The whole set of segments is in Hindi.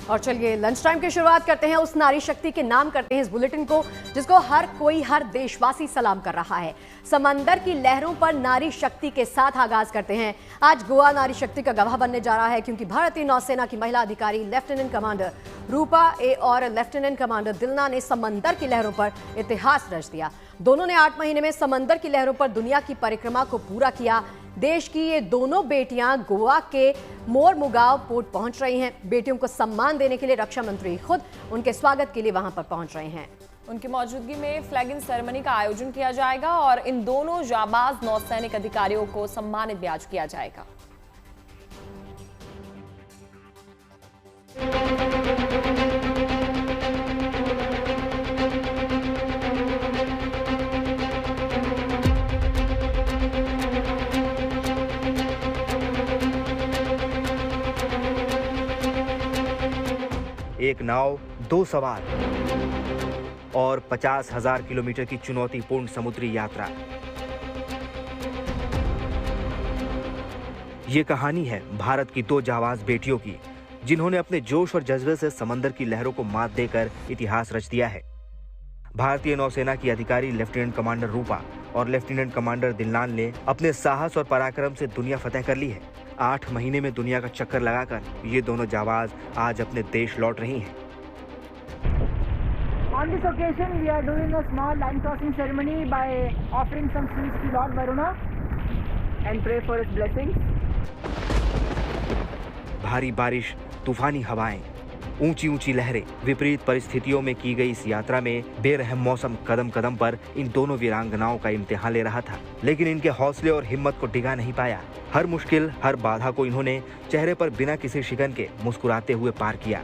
और चलिए लंच टाइम की शुरुआत करते हैं, उस नारी शक्ति के नाम करते हैं इस बुलेटिन को जिसको हर कोई, हर देशवासी सलाम कर रहा है। समंदर की लहरों पर नारी शक्ति के साथ आगाज करते हैं। आज गोवा नारी शक्ति का गवाह बनने जा रहा है, क्योंकि भारतीय नौसेना की महिला अधिकारी लेफ्टिनेंट कमांडर रूपा ए और लेफ्टिनेंट कमांडर दिलना ने समंदर की लहरों पर इतिहास रच दिया। दोनों ने 8 महीने में समंदर की लहरों पर दुनिया की परिक्रमा को पूरा किया। देश की ये दोनों बेटियां गोवा के मोरमुगांव पोर्ट पहुंच रही हैं। बेटियों को सम्मान देने के लिए रक्षा मंत्री खुद उनके स्वागत के लिए वहां पर पहुंच रहे हैं। उनकी मौजूदगी में फ्लैगिंग सेरेमनी का आयोजन किया जाएगा और इन दोनों जाबाज नौसैनिक अधिकारियों को सम्मानित भी आज किया जाएगा। एक नाव, 2 सवार और 50,000 किलोमीटर की चुनौतीपूर्ण समुद्री यात्रा। ये कहानी है भारत की 2 जाबाज बेटियों की, जिन्होंने अपने जोश और जज्बे से समंदर की लहरों को मात देकर इतिहास रच दिया है। भारतीय नौसेना की अधिकारी लेफ्टिनेंट कमांडर रूपा और लेफ्टिनेंट कमांडर दिलनान ने अपने साहस और पराक्रम से दुनिया फतेह कर ली है। 8 महीने में दुनिया का चक्कर लगाकर ये दोनों जाबाज आज अपने देश लौट रही हैं। On this occasion, we are doing a small line crossing ceremony by offering some sweets to Lord Varuna and pray for his blessings. भारी बारिश, तूफानी हवाएं, ऊंची ऊंची लहरें, विपरीत परिस्थितियों में की गई इस यात्रा में बेरहम मौसम कदम कदम पर इन दोनों वीरांगनाओं का इम्तिहान ले रहा था, लेकिन इनके हौसले और हिम्मत को डिगा नहीं पाया। हर मुश्किल, हर बाधा को इन्होंने चेहरे पर बिना किसी शिकन के मुस्कुराते हुए पार किया।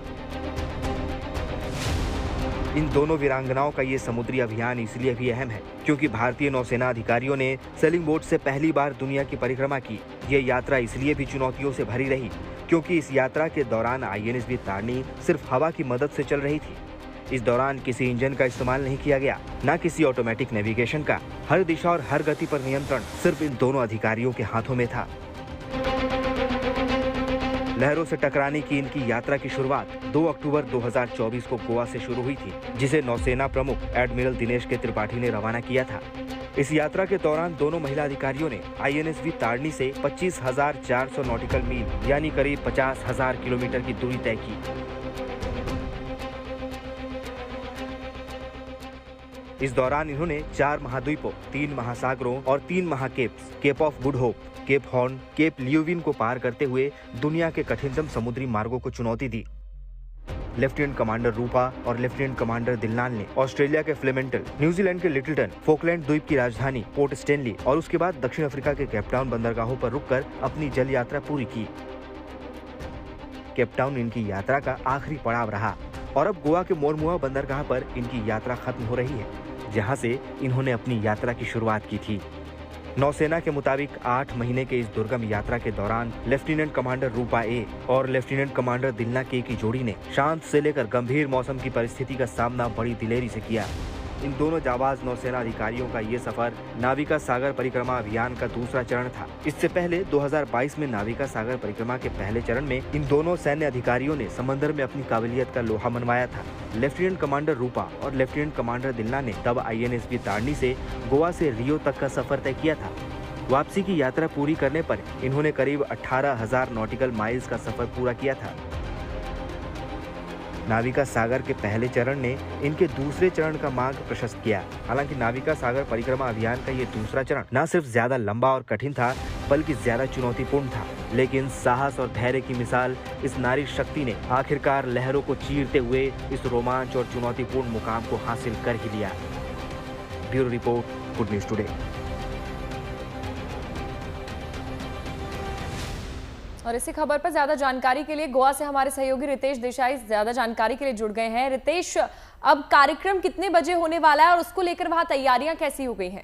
इन दोनों वीरांगनाओं का ये समुद्री अभियान इसलिए भी अहम है क्योंकि भारतीय नौसेना अधिकारियों ने सेलिंग बोट से पहली बार दुनिया की परिक्रमा की। ये यात्रा इसलिए भी चुनौतियों से भरी रही क्योंकि इस यात्रा के दौरान INSV तारनी सिर्फ हवा की मदद से चल रही थी। इस दौरान किसी इंजन का इस्तेमाल नहीं किया गया, न किसी ऑटोमेटिक नेविगेशन का। हर दिशा और हर गति पर नियंत्रण सिर्फ इन दोनों अधिकारियों के हाथों में था। लहरों से टकराने की इनकी यात्रा की शुरुआत 2 अक्टूबर 2024 को गोवा से शुरू हुई थी, जिसे नौसेना प्रमुख एडमिरल दिनेश के त्रिपाठी ने रवाना किया था। इस यात्रा के दौरान दोनों महिला अधिकारियों ने INSV तारनी से 25,400 नॉटिकल मील यानी करीब 50,000 किलोमीटर की दूरी तय की। इस दौरान इन्होंने 4 महाद्वीपों, 3 महासागरों और 3 महाकेप्स, Cape of Good Hope, Cape Horn, Cape Leeuwin को पार करते हुए दुनिया के कठिनतम समुद्री मार्गों को चुनौती दी। लेफ्टिनेंट कमांडर रूपा और लेफ्टिनेंट कमांडर दिलनान ने ऑस्ट्रेलिया के फ्लेमेंटल, न्यूजीलैंड के लिटिलटन, फोकलैंड द्वीप की राजधानी पोर्ट स्टेनली और उसके बाद दक्षिण अफ्रीका के केपटाउन बंदरगाहों पर रुककर अपनी जल यात्रा पूरी की। केपटाउन इनकी यात्रा का आखिरी पड़ाव रहा और अब गोवा के मोरमुगांव बंदरगाह पर इनकी यात्रा खत्म हो रही है, जहां से इन्होंने अपनी यात्रा की शुरुआत की थी। नौसेना के मुताबिक 8 महीने के इस दुर्गम यात्रा के दौरान लेफ्टिनेंट कमांडर रूपा ए और लेफ्टिनेंट कमांडर दिलना के की जोड़ी ने शांत से लेकर गंभीर मौसम की परिस्थिति का सामना बड़ी दिलेरी से किया। इन दोनों जाबाज नौसेना अधिकारियों का ये सफर नाविका सागर परिक्रमा अभियान का दूसरा चरण था। इससे पहले 2022 में नाविका सागर परिक्रमा के पहले चरण में इन दोनों सैन्य अधिकारियों ने समंदर में अपनी काबिलियत का लोहा मनवाया था। लेफ्टिनेंट कमांडर रूपा और लेफ्टिनेंट कमांडर दिलना ने तब INSV तारनी से गोवा से रियो तक का सफर तय किया था। वापसी की यात्रा पूरी करने पर इन्होंने करीब 18,000 नॉटिकल माइल्स का सफर पूरा किया था। नाविका सागर के पहले चरण ने इनके दूसरे चरण का मार्ग प्रशस्त किया। हालांकि नाविका सागर परिक्रमा अभियान का ये दूसरा चरण न सिर्फ ज्यादा लंबा और कठिन था, बल्कि ज्यादा चुनौतीपूर्ण था। लेकिन साहस और धैर्य की मिसाल इस नारी शक्ति ने आखिरकार लहरों को चीरते हुए इस रोमांच और चुनौतीपूर्ण मुकाम को हासिल कर ही लिया। Bureau report, good news today. और इसी खबर पर ज्यादा जानकारी के लिए गोवा से हमारे सहयोगी रितेश देसाई ज्यादा जानकारी के लिए जुड़ गए हैं। रितेश, अब कार्यक्रम कितने बजे होने वाला है और उसको लेकर वहां तैयारियां कैसी हो गई हैं?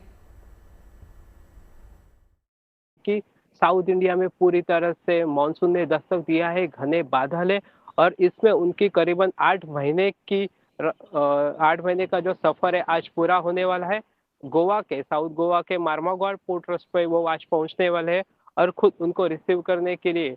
कि साउथ इंडिया में पूरी तरह से मानसून ने दस्तक दिया है, घने बादल है और इसमें उनकी करीबन 8 महीने का जो सफर है आज पूरा होने वाला है। गोवा के साउथ गोवा के मार्मागॉड पोर्ट ट्रस्ट पे वो आज पहुंचने वाले हैं और खुद उनको रिसीव करने के लिए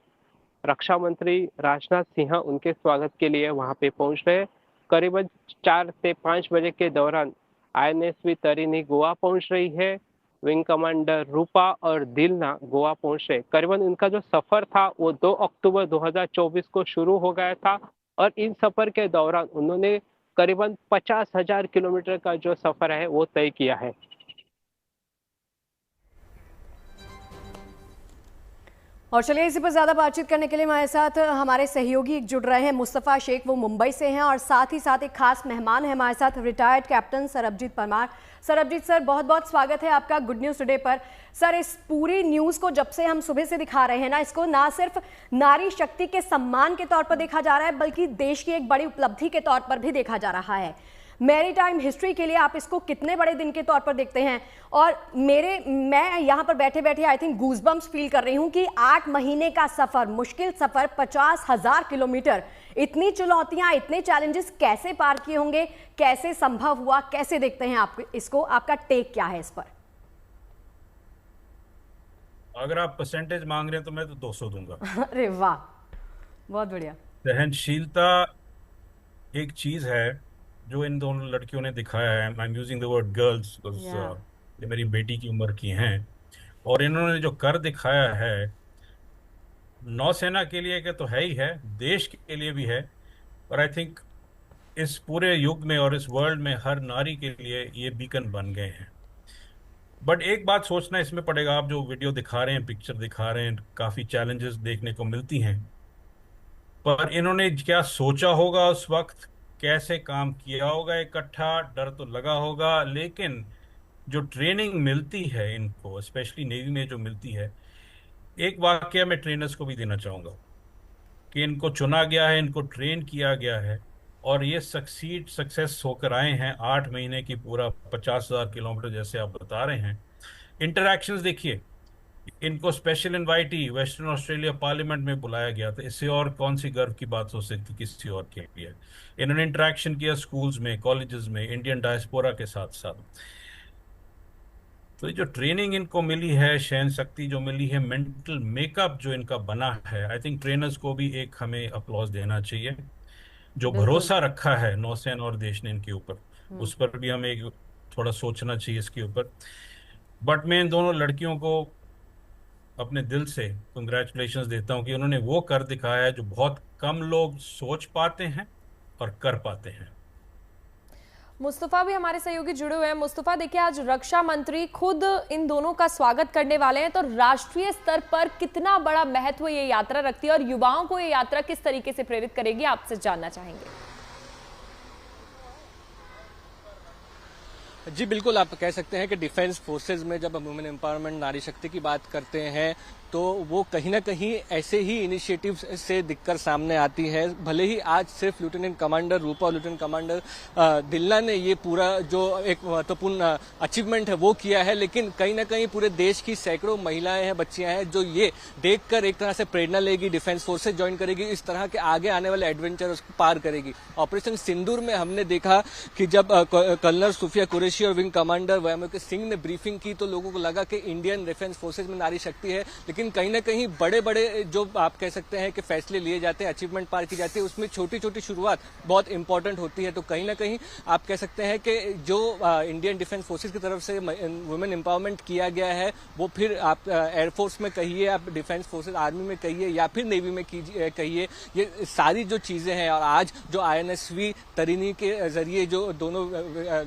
रक्षा मंत्री राजनाथ सिंह उनके स्वागत के लिए वहां पे पहुंच रहे हैं। करीबन 4 से 5 बजे के दौरान INSV तरिनी गोवा पहुंच रही है। विंग कमांडर रूपा और दिलना गोवा पहुंच रहे। करीबन उनका जो सफर था वो 2 अक्टूबर 2024 को शुरू हो गया था और इन सफर के दौरान उन्होंने करीबन 50,000 किलोमीटर का जो सफर है वो तय किया है। और चलिए इसी पर ज्यादा बातचीत करने के लिए हमारे साथ हमारे सहयोगी जुड़ रहे हैं। मुस्तफा शेख, वो मुंबई से हैं और साथ ही साथ एक खास मेहमान है हमारे साथ, retired captain Sarabjit Parmar. Sarabjit sir, बहुत बहुत स्वागत है आपका गुड न्यूज टुडे पर। सर, इस पूरी न्यूज को जब से हम सुबह से दिखा रहे हैं ना, इसको ना सिर्फ नारी शक्ति के सम्मान के तौर पर देखा जा रहा है बल्कि देश की एक बड़ी उपलब्धि के तौर पर भी देखा जा रहा है। मैरीटाइम हिस्ट्री के लिए आप इसको कितने बड़े दिन के तौर पर देखते हैं? और मैं यहाँ पर बैठे बैठे आई थिंक गूज़बम्प्स फील कर रही हूँ कि 8 महीने का सफर, मुश्किल सफर, 50,000 किलोमीटर, इतनी चुनौतियां, इतने चैलेंजेस कैसे पार किए होंगे, कैसे संभव हुआ, कैसे देखते हैं आप इसको? आपका टेक क्या है इस पर? अगर आप परसेंटेज मांग रहे हैं तो मैं तो 200 दूंगा। अरे वाह, बहुत बढ़िया। सहनशीलता एक चीज है जो इन दोनों लड़कियों ने दिखाया है। I am using the word girls because ये मेरी बेटी की उम्र की हैं, और इन्होंने जो कर दिखाया है नौसेना के लिए के तो है ही है, देश के लिए भी है, और आई थिंक इस पूरे युग में और इस वर्ल्ड में हर नारी के लिए ये बीकन बन गए हैं। बट एक बात सोचना इसमें पड़ेगा, आप जो वीडियो दिखा रहे हैं, पिक्चर दिखा रहे हैं, काफी चैलेंजेस देखने को मिलती हैं, पर इन्होंने क्या सोचा होगा उस वक्त, कैसे काम किया होगा इकट्ठा, डर तो लगा होगा, लेकिन जो ट्रेनिंग मिलती है इनको, स्पेशली नेवी में जो मिलती है, एक वाकया मैं ट्रेनर्स को भी देना चाहूँगा कि इनको चुना गया है, इनको ट्रेन किया गया है और ये सक्सेस होकर आए हैं। 8 महीने की पूरा 50,000 किलोमीटर जैसे आप बता रहे हैं। इंटरैक्शंस देखिए, इनको special invitee western Australia parliament में बुलाया गया था। इससे और कौन सी गर्व की बात हो सकती किसी और के लिए? इन्होंने इंटरेक्शन किया स्कूल्स में, कॉलेजेस में, इंडियन डायस्पोरा के साथ साथ। तो जो ट्रेनिंग इनको मिली है, सहन शक्ति जो मिली है, मेंटल मेकअप जो इनका बना है, आई थिंक ट्रेनर्स को भी एक हमें अपलॉज देना चाहिए। जो भरोसा रखा है नौसेना और देश ने इनके ऊपर, उस पर भी हमें थोड़ा सोचना चाहिए इसके ऊपर। बट मैं इन दोनों लड़कियों को अपने दिल से कंग्रेचुलेशंस देता हूं कि उन्होंने वो कर दिखाया है जो बहुत कम लोग सोच पाते हैं और कर पाते हैं। मुस्तफा भी हमारे सहयोगी जुड़े हुए हैं। मुस्तफा, देखिए आज रक्षा मंत्री खुद इन दोनों का स्वागत करने वाले हैं, तो राष्ट्रीय स्तर पर कितना बड़ा महत्व ये यात्रा रखती है और युवाओं को ये यात्रा किस तरीके से प्रेरित करेगी, आपसे जानना चाहेंगे। जी बिल्कुल, आप कह सकते हैं कि डिफेंस फोर्सेज में जब हम वुमेन एम्पावरमेंट, नारी शक्ति की बात करते हैं तो वो कहीं ना कहीं ऐसे ही इनिशिएटिव्स से दिखकर सामने आती है। भले ही आज सिर्फ लेफ्टिनेंट कमांडर रूपा और लेफ्टिनेंट कमांडर दिलना ने ये पूरा जो एक महत्वपूर्ण अचीवमेंट है वो किया है, लेकिन कहीं ना कहीं पूरे देश की सैकड़ों महिलाएं हैं, बच्चियां हैं जो ये देखकर एक तरह से प्रेरणा लेगी, डिफेंस फोर्सेज ज्वाइन करेगी, इस तरह के आगे आने वाले एडवेंचर उसको पार करेगी। ऑपरेशन सिंदूर में हमने देखा कि जब कर्नल सूफिया कुरैशी और विंग कमांडर वैमके सिंह ने ब्रीफिंग की तो लोगों को लगा कि इंडियन डिफेंस फोर्सेज में नारी शक्ति है, लेकिन कहीं ना कहीं बड़े बड़े जो आप कह सकते हैं कि फैसले लिए जाते हैं, अचीवमेंट पार की जाती है, उसमें छोटी छोटी शुरुआत बहुत इंपॉर्टेंट होती है। तो कहीं ना कहीं आप कह सकते हैं कि जो इंडियन डिफेंस फोर्सेज की तरफ से वुमेन एम्पावरमेंट किया गया है वो फिर आप एयरफोर्स में कहिए, आप डिफेंस फोर्सेज आर्मी में कहिए या फिर नेवी में कहिए, ये सारी जो चीजें हैं और आज जो INSV तरिनी के जरिए जो दोनों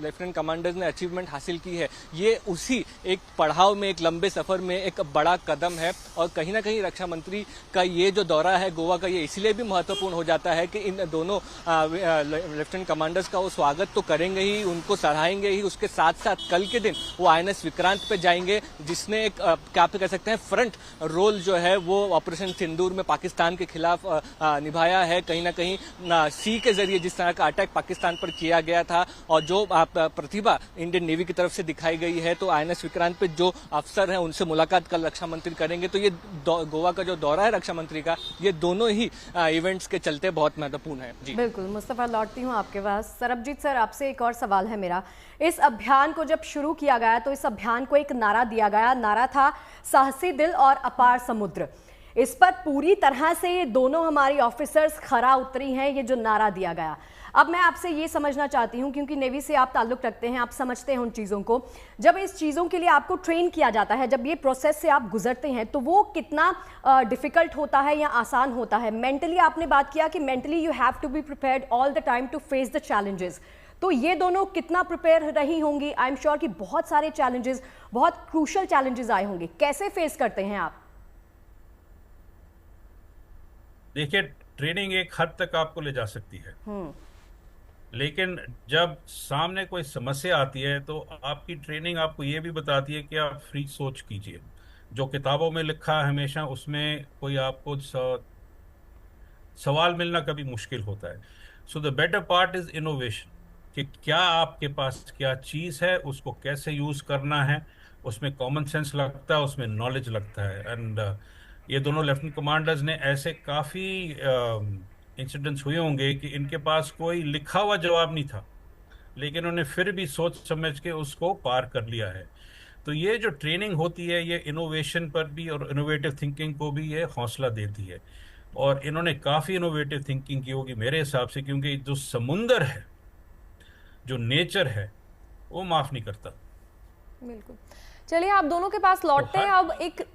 लेफ्टिनेंट कमांडर्स ने अचीवमेंट हासिल की है, ये उसी एक पड़ाव में, एक लंबे सफर में एक बड़ा कदम है। और कहीं ना कहीं रक्षा मंत्री का ये जो दौरा है गोवा का, ये इसलिए भी महत्वपूर्ण हो जाता है कि इन दोनों लेफ्टिनेंट कमांडर्स का वो स्वागत तो करेंगे ही, उनको सराहेंगे ही, उसके साथ साथ कल के दिन वो INS विक्रांत पे जाएंगे, जिसने एक क्या आप कह सकते हैं फ्रंट रोल जो है वो ऑपरेशन सिंदूर में पाकिस्तान के खिलाफ निभाया है। कहीं ना कहीं सी के जरिए जिस तरह का अटैक पाकिस्तान पर किया गया था और जो प्रतिभा इंडियन नेवी की तरफ से दिखाई गई है, तो INS विक्रांत पे जो अफसर हैं उनसे मुलाकात कल रक्षा मंत्री करेंगे। तो ये गोवा का जो दौरा है रक्षा मंत्री का, ये दोनों ही इवेंट्स के चलते बहुत महत्वपूर्ण है। जी बिल्कुल। मुस्तफा, लौटती हूँ आपके पास। सरबजीत सर, आपसे एक और सवाल है मेरा। इस अभियान को जब शुरू किया गया तो इस अभियान को एक नारा दिया गया, नारा था साहसी दिल और अपार समुद्र। इस पर पूरी तरह से ये दोनों हमारी ऑफिसर्स खरा उतरी हैं, ये जो नारा दिया गया। अब मैं आपसे ये समझना चाहती हूँ, क्योंकि नेवी से आप ताल्लुक रखते हैं, आप समझते हैं उन चीज़ों को, जब इस चीज़ों के लिए आपको ट्रेन किया जाता है, जब ये प्रोसेस से आप गुजरते हैं, तो वो कितना डिफिकल्ट होता है या आसान होता है? मेंटली आपने बात किया कि mentally you have to be prepared all the time to face the challenges, तो ये दोनों कितना प्रिपेयर रही होंगी? आई एम श्योर कि बहुत सारे चैलेंजेस, बहुत क्रूशल चैलेंजेस आए होंगे, कैसे फेस करते हैं आप? देखिए, ट्रेनिंग एक हद तक आपको ले जा सकती है, लेकिन जब सामने कोई समस्या आती है तो आपकी ट्रेनिंग आपको ये भी बताती है कि आप फ्री सोच कीजिए। जो किताबों में लिखा है हमेशा उसमें कोई आपको सवाल मिलना कभी मुश्किल होता है। So the better part is innovation, कि क्या आपके पास क्या चीज़ है, उसको कैसे यूज़ करना है, उसमें कॉमन सेंस लगता है, उसमें नॉलेज लगता है। एंड ये दोनों लेफ्टिनेंट कमांडर्स ने ऐसे काफ़ी इंसिडेंट्स हुए होंगे कि इनके पास कोई लिखा हुआ जवाब नहीं था, लेकिन उन्होंने फिर भी सोच समझ के उसको पार कर लिया है। तो ये जो ट्रेनिंग होती है ये इनोवेशन पर भी और इनोवेटिव थिंकिंग को भी ये हौसला देती है, और इन्होंने काफ़ी इनोवेटिव थिंकिंग की होगी मेरे हिसाब से, क्योंकि जो समुंदर है, जो नेचर है, वो माफ़ नहीं करता। बिल्कुल। चलिए आप दोनों के पास लौटते हैं। अब एक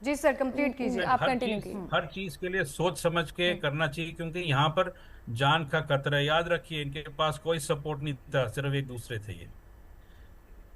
जी सर कंप्लीट कीजिए, आप कंटिन्यू कीजिए। हर चीज के लिए सोच समझ के करना चाहिए, क्योंकि यहाँ पर जान का खतरा है। याद रखिए, इनके पास कोई सपोर्ट नहीं था, सिर्फ एक दूसरे थे। ये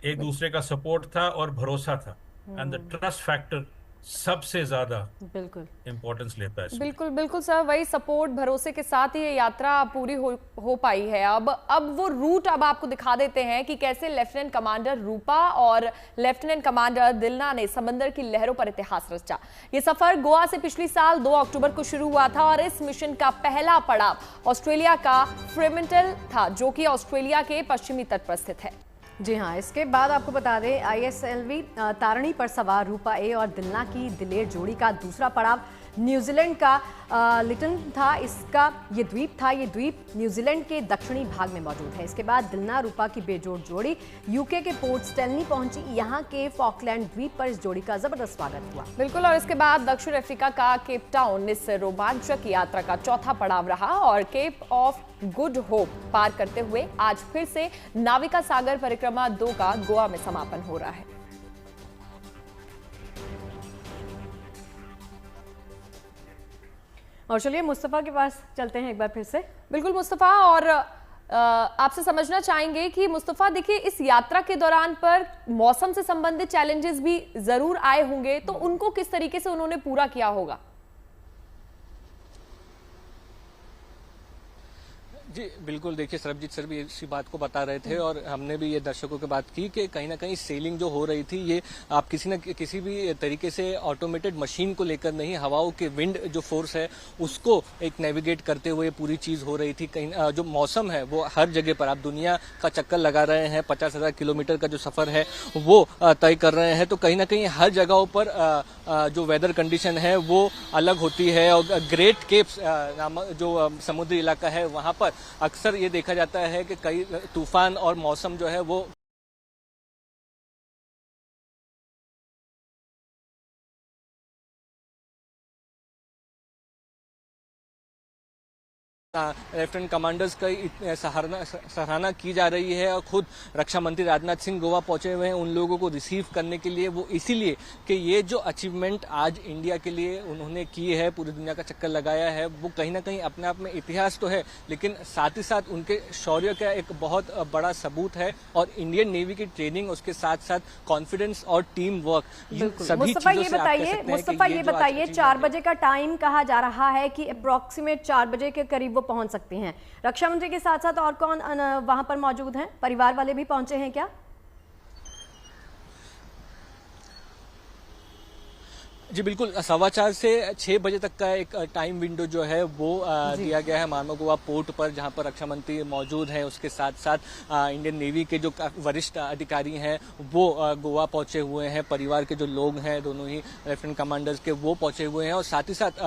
एक दूसरे का सपोर्ट था और भरोसा था, एंड द ट्रस्ट फैक्टर सबसे ज्यादा बिल्कुल इंपॉर्टेंस लेता है। बिल्कुल बिल्कुल सर, वही सपोर्ट भरोसे के साथ ही ये यात्रा पूरी हो पाई है। अब वो रूट अब आपको दिखा देते हैं कि कैसे लेफ्टिनेंट कमांडर रूपा और लेफ्टिनेंट कमांडर दिलना ने समंदर की लहरों पर इतिहास रचा। ये सफर गोवा से पिछली साल 2 अक्टूबर को शुरू हुआ था, और इस मिशन का पहला पड़ाव ऑस्ट्रेलिया का फ्रीमेंटल था, जो कि ऑस्ट्रेलिया के पश्चिमी तट पर स्थित है। जी हाँ, इसके बाद आपको बता दें ISLV तारणी पर सवार रूपा ए और दिलना की दिलेर जोड़ी का दूसरा पड़ाव न्यूजीलैंड का लिटन था। इसका ये द्वीप था, ये द्वीप न्यूजीलैंड के दक्षिणी भाग में मौजूद है। इसके बाद दिलना रूपा की बेजोड़ जोड़ी यूके के पोर्ट स्टेनली पहुंची। यहाँ के फॉकलैंड द्वीप पर इस जोड़ी का जबरदस्त स्वागत हुआ। बिल्कुल, और इसके बाद दक्षिण अफ्रीका का केप टाउन इस रोमांचक यात्रा का चौथा पड़ाव रहा, और केप ऑफ गुड होप पार करते हुए आज फिर से नाविका सागर परिक्रमा 2 का गोवा में समापन हो रहा है। और चलिए मुस्तफा के पास चलते हैं एक बार फिर से। बिल्कुल मुस्तफा, और आपसे समझना चाहेंगे कि मुस्तफा देखिए, इस यात्रा के दौरान पर मौसम से संबंधित चैलेंजेस भी जरूर आए होंगे, तो उनको किस तरीके से उन्होंने पूरा किया होगा? जी बिल्कुल, देखिए सरबजीत सर भी इसी बात को बता रहे थे, और हमने भी ये दर्शकों की बात की कि कहीं ना कहीं सेलिंग जो हो रही थी, ये आप किसी न किसी भी तरीके से ऑटोमेटेड मशीन को लेकर नहीं, हवाओं के विंड जो फोर्स है उसको एक नेविगेट करते हुए पूरी चीज हो रही थी। कहीं जो मौसम है वो हर जगह पर, आप दुनिया का चक्कर लगा रहे हैं, 50,000 किलोमीटर का जो सफर है वो तय कर रहे हैं, तो कहीं ना कहीं हर जगहों पर जो वेदर कंडीशन है वो अलग होती है। और ग्रेट केप्स नामक जो समुद्री इलाका है वहां पर अक्सर ये देखा जाता है कि कई तूफान और मौसम जो है वो लेफ्टिनेंट कमांडर्स का सराहना की जा रही है, और खुद रक्षा मंत्री राजनाथ सिंह गोवा पहुंचे हुए हैं उन लोगों को रिसीव करने के लिए। वो इसीलिए कि ये जो अचीवमेंट आज इंडिया के लिए उन्होंने की है, पूरी दुनिया का चक्कर लगाया है, वो कहीं ना कहीं अपने आप में इतिहास तो है, लेकिन साथ ही साथ उनके शौर्य का एक बहुत बड़ा सबूत है। और इंडियन नेवी की ट्रेनिंग, उसके साथ साथ कॉन्फिडेंस और टीम वर्क, सभी मुस्तफा ये बताइए 4 बजे का टाइम कहा जा रहा है कि अप्रोक्सीमेट 4 बजे के करीब वो पहुंच सकते हैं। रक्षा मंत्री के साथ साथ और कौन वहां पर मौजूद हैं? परिवार वाले भी पहुंचे हैं क्या? जी बिल्कुल, 4:15 से 6 बजे तक का एक टाइम विंडो जो है वो दिया गया है मार्मो गोवा पोर्ट पर, जहां पर रक्षा मंत्री मौजूद हैं। उसके साथ साथ इंडियन नेवी के जो वरिष्ठ अधिकारी हैं वो गोवा पहुंचे हुए हैं। परिवार के जो लोग हैं, दोनों ही लेफ्टिनेंट कमांडर्स के, वो पहुंचे हुए हैं। और साथ ही साथ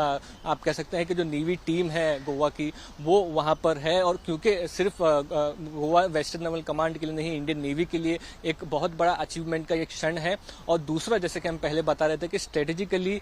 आप कह सकते हैं कि जो नेवी टीम है गोवा की वो वहां पर है। और क्योंकि सिर्फ गोवा वेस्टर्न नेवल कमांड के लिए नहीं, इंडियन नेवी के लिए एक बहुत बड़ा अचीवमेंट का एक क्षण है। और दूसरा, जैसे कि हम पहले बता रहे थे कि स्ट्रेटेजिक बेसिकली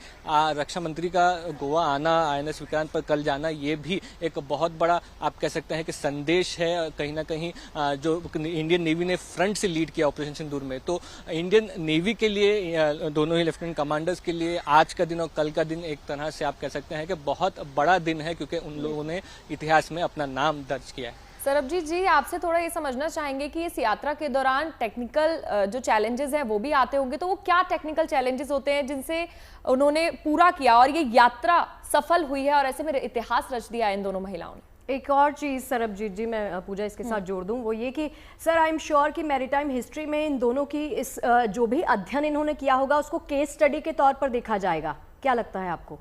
रक्षा मंत्री का गोवा आना, INS विक्रांत पर कल जाना, ये भी एक बहुत बड़ा आप कह सकते हैं कि संदेश है कहीं ना कहीं, जो इंडियन नेवी ने फ्रंट से लीड किया ऑपरेशन सिंदूर में। तो इंडियन नेवी के लिए, दोनों ही लेफ्टिनेंट कमांडर्स के लिए आज का दिन और कल का दिन एक तरह से आप कह सकते हैं कि बहुत बड़ा दिन है, क्योंकि उन लोगों ने इतिहास में अपना नाम दर्ज किया है। सरबजीत जी, आपसे थोड़ा ये समझना चाहेंगे कि इस यात्रा के दौरान टेक्निकल जो चैलेंजेस हैं वो भी आते होंगे, तो वो क्या टेक्निकल चैलेंजेस होते हैं जिनसे उन्होंने पूरा किया और ये यात्रा सफल हुई है और ऐसे में इतिहास रच दिया इन दोनों महिलाओं ने? एक और चीज़ सरबजीत जी, मैं पूजा इसके साथ जोड़ दूं, वो ये कि सर आई एम श्योर कि मैरीटाइम हिस्ट्री में इन दोनों की इस जो भी अध्ययन इन्होंने किया होगा उसको केस स्टडी के तौर पर देखा जाएगा। क्या लगता है आपको?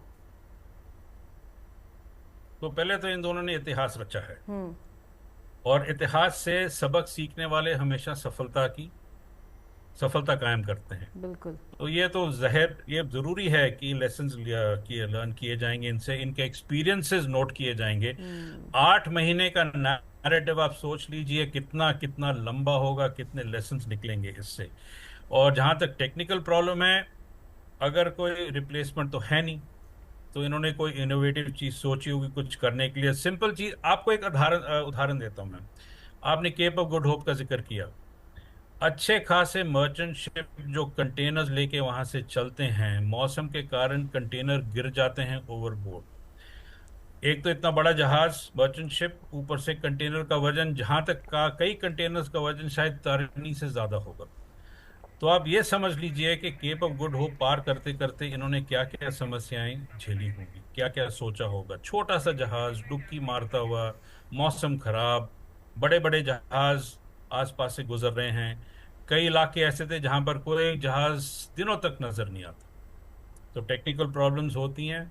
तो पहले तो इन दोनों ने इतिहास रचा है और इतिहास से सबक सीखने वाले हमेशा सफलता कायम करते हैं। बिल्कुल। तो ये तो ये जरूरी है कि लेसन्स लर्न किए जाएंगे इनसे, इनके एक्सपीरियंसेस नोट किए जाएंगे। 8 महीने का नैरेटिव आप सोच लीजिए कितना कितना लंबा होगा, कितने लेसन्स निकलेंगे इससे। और जहां तक टेक्निकल प्रॉब्लम है, अगर कोई रिप्लेसमेंट तो है नहीं, तो इन्होंने कोई इनोवेटिव चीज सोची होगी कुछ करने के लिए। सिंपल चीज, आपको एक उदाहरण देता हूं मैं। आपने केप ऑफ गुड होप का जिक्र किया। अच्छे खासे मर्चेंट शिप जो कंटेनर्स लेके वहां से चलते हैं, मौसम के कारण कंटेनर गिर जाते हैं ओवरबोर्ड। एक तो इतना बड़ा जहाज मर्चेंट शिप, ऊपर से कंटेनर का वजन, जहां तक का कई कंटेनर्स का वजन शायद तारिणी से ज्यादा होगा। तो आप ये समझ लीजिए कि केप ऑफ गुड होप पार करते करते इन्होंने क्या क्या समस्याएं झेली होंगी, क्या क्या सोचा होगा। छोटा सा जहाज डुबकी मारता हुआ, मौसम खराब, बड़े बड़े जहाज आसपास से गुजर रहे हैं। कई इलाके ऐसे थे जहां पर कोई जहाज दिनों तक नजर नहीं आता। तो टेक्निकल प्रॉब्लम्स होती हैं,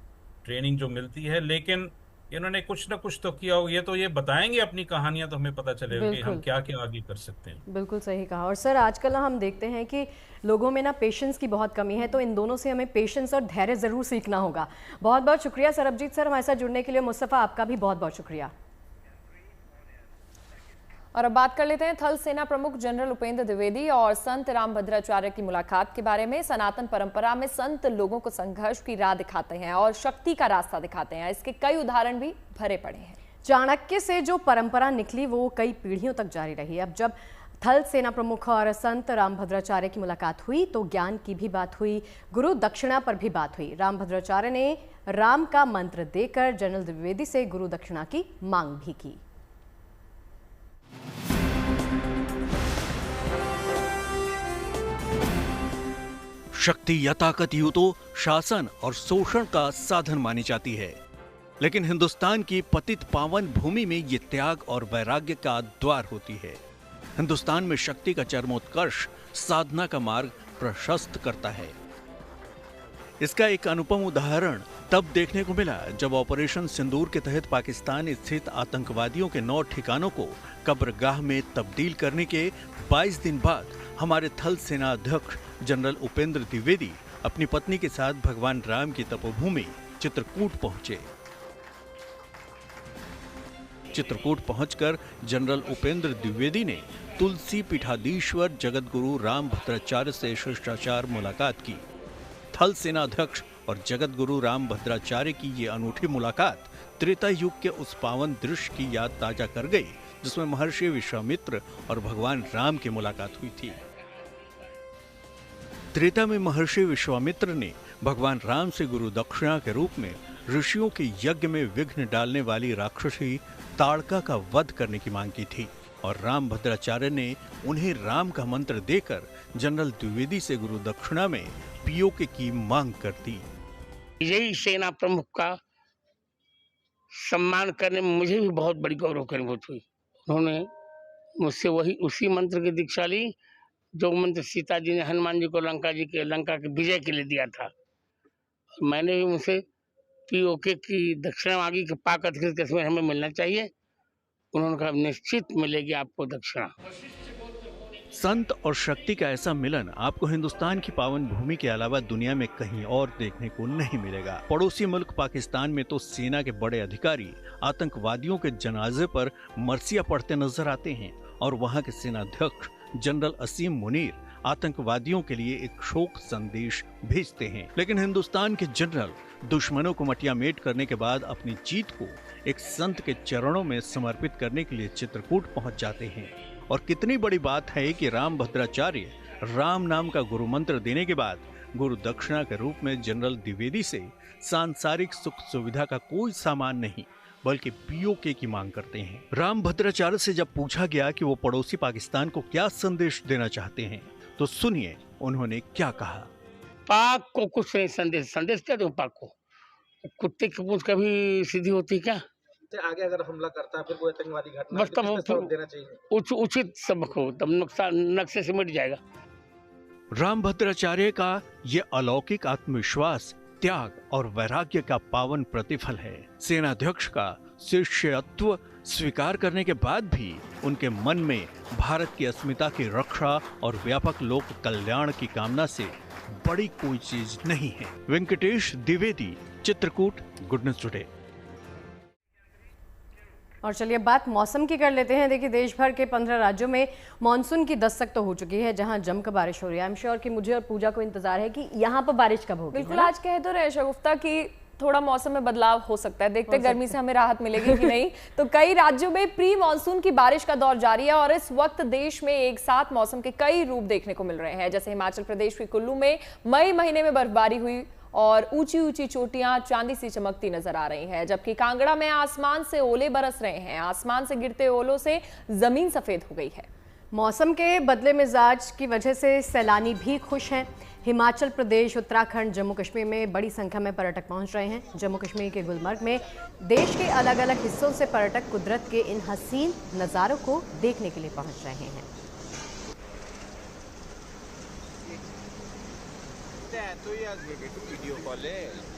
ट्रेनिंग जो मिलती है, लेकिन इन्होंने कुछ ना कुछ तो किया हो। ये बताएंगे अपनी कहानियां, तो हमें पता चलेगा कि हम क्या क्या आगे कर सकते हैं। बिल्कुल सही कहा। और सर आजकल हम देखते हैं कि लोगों में ना पेशेंस की बहुत कमी है, तो इन दोनों से हमें पेशेंस और धैर्य जरूर सीखना होगा। बहुत बहुत शुक्रिया सरबजीत सर हमारे साथ जुड़ने के लिए। मुस्तफ़ा, आपका भी बहुत बहुत शुक्रिया। और अब बात कर लेते हैं थल सेना प्रमुख जनरल उपेंद्र द्विवेदी और संत रामभद्राचार्य की मुलाकात के बारे में। सनातन परंपरा में संत लोगों को संघर्ष की राह दिखाते हैं और शक्ति का रास्ता दिखाते हैं। इसके कई उदाहरण भी भरे पड़े हैं। चाणक्य से जो परंपरा निकली वो कई पीढ़ियों तक जारी रही। अब जब थल सेना प्रमुख और संत रामभद्राचार्य की मुलाकात हुई तो ज्ञान की भी बात हुई, गुरु दक्षिणा पर भी बात हुई। रामभद्राचार्य ने राम का मंत्र देकर जनरल द्विवेदी से गुरु दक्षिणा की मांग भी की। शक्ति या ताकत यूं तो शासन और शोषण का साधन मानी जाती है, लेकिन हिंदुस्तान की पतित पावन भूमि में ये त्याग और वैराग्य का द्वार होती है। हिंदुस्तान में शक्ति का चरमोत्कर्ष साधना का मार्ग प्रशस्त करता है। इसका एक अनुपम उदाहरण तब देखने को मिला जब ऑपरेशन सिंदूर के तहत पाकिस्तान स्थित आतंकवादियों के 9 ठिकानों को कब्रगाह में तब्दील करने के 22 दिन बाद हमारे थल सेना अध्यक्ष जनरल उपेंद्र द्विवेदी अपनी पत्नी के साथ भगवान राम की तपोभूमि चित्रकूट पहुंचे। चित्रकूट पहुंचकर जनरल उपेंद्र द्विवेदी ने तुलसी पीठाधीश्वर जगतगुरु रामभद्राचार्य से शिष्टाचार मुलाकात की। थल सेना अध्यक्ष और जगतगुरु रामभद्राचार्य की ये अनूठी मुलाकात त्रेता युग के उस पावन दृश्य की याद ताजा कर गई जिसमें महर्षि विश्वामित्र और भगवान राम की मुलाकात हुई थी। त्रेता में महर्षि विश्वामित्र ने भगवान राम से गुरु दक्षिणा के रूप में ऋषियों के यज्ञ में विघ्न डालने वाली राक्षसी ताड़का का वध करने की मांग की थी और रामभद्राचार्य ने उन्हें राम का मंत्र देकर जनरल द्विवेदी से गुरु दक्षिणा में पीओके की मांग कर दी। यही सेना प्रमुख का सम्मान करने में मुझे भी बहुत बड़ी गौरव की अनुभूति हुई। उन्होंने मुझसे उसी मंत्र की दीक्षा ली जो मंत्र सीता जी ने हनुमान जी को लंका के विजय के लिए दिया था। मैंने भी उनसे पीओके की दक्षिणा मांगी कि पाक अधिकृत में हमें मिलना चाहिए। उन्होंने कहा निश्चित मिलेगी आपको दक्षिणा। संत और शक्ति का ऐसा मिलन आपको हिंदुस्तान की पावन भूमि के अलावा दुनिया में कहीं और देखने को नहीं मिलेगा। पड़ोसी मुल्क पाकिस्तान में तो सेना के बड़े अधिकारी आतंकवादियों के जनाजे पर मरसिया पढ़ते नजर आते हैं और वहां के सेनाध्यक्ष जनरल असीम मुनीर आतंकवादियों के लिए एक शोक संदेश भेजते हैं। लेकिन हिंदुस्तान के जनरल दुश्मनों को मटियामेट करने के बाद अपनी जीत को एक संत के चरणों में समर्पित करने के लिए चित्रकूट पहुंच जाते हैं। और कितनी बड़ी बात है कि रामभद्राचार्य राम नाम का गुरु मंत्र देने के बाद गुरु दक्षिणा के रूप में जनरल द्विवेदी से सांसारिक सुख सुविधा का कोई सामान नहीं बल्कि पीओके की मांग करते हैं। रामभद्राचार्य से जब पूछा गया कि वो पड़ोसी पाकिस्तान को क्या संदेश देना चाहते हैं तो सुनिए उन्होंने क्या कहा। पाक को कुछ नहीं संदेश क्या दूं पाक को? कुत्ते की पूंछ कभी सीधी होती क्या? आगे अगर हमला करता है फिर कोई आतंकवादी घटना बस तब देना चाहिए। उचित सबक हो तब नक्शे से मिट जाएगा। रामभद्राचार्य का ये अलौकिक आत्मविश्वास, त्याग और वैराग्य का पावन प्रतिफल है। सेनाध्यक्ष का शिष्यत्व स्वीकार करने के बाद भी उनके मन में भारत की अस्मिता की रक्षा और व्यापक लोक कल्याण की कामना से बड़ी कोई चीज नहीं है। Venkatesh Dwivedi, Chitrakoot, good news today. और चलिए बात मौसम की कर लेते हैं। देखिए देश भर के 15 राज्यों में मानसून की दस्तक तो हो चुकी है, जहां जमकर बारिश हो रही है। आई एम श्योर कि मुझे और पूजा को इंतजार है कि यहाँ पर बारिश कब होगी। बिल्कुल, आज कह तो रहे शगुफ्ता कि थोड़ा मौसम में बदलाव हो सकता है, देखते गर्मी से हमें राहत मिलेगी कि नहीं। तो कई राज्यों में प्री मानसून की बारिश का दौर जारी है और इस वक्त देश में एक साथ मौसम के कई रूप देखने को मिल रहे हैं। जैसे हिमाचल प्रदेश के कुल्लू में मई महीने में बर्फबारी हुई और ऊंची ऊंची चोटियां चांदी सी चमकती नजर आ रही हैं, जबकि कांगड़ा में आसमान से ओले बरस रहे हैं। आसमान से गिरते ओलों से जमीन सफेद हो गई है। मौसम के बदले मिजाज की वजह से सैलानी भी खुश हैं। हिमाचल प्रदेश, उत्तराखंड, जम्मू कश्मीर में बड़ी संख्या में पर्यटक पहुंच रहे हैं। जम्मू कश्मीर के गुलमर्ग में देश के अलग अलग हिस्सों से पर्यटक कुदरत के इन हसीन नज़ारों को देखने के लिए पहुंच रहे हैं। तो ये आज वीडियो कॉल है।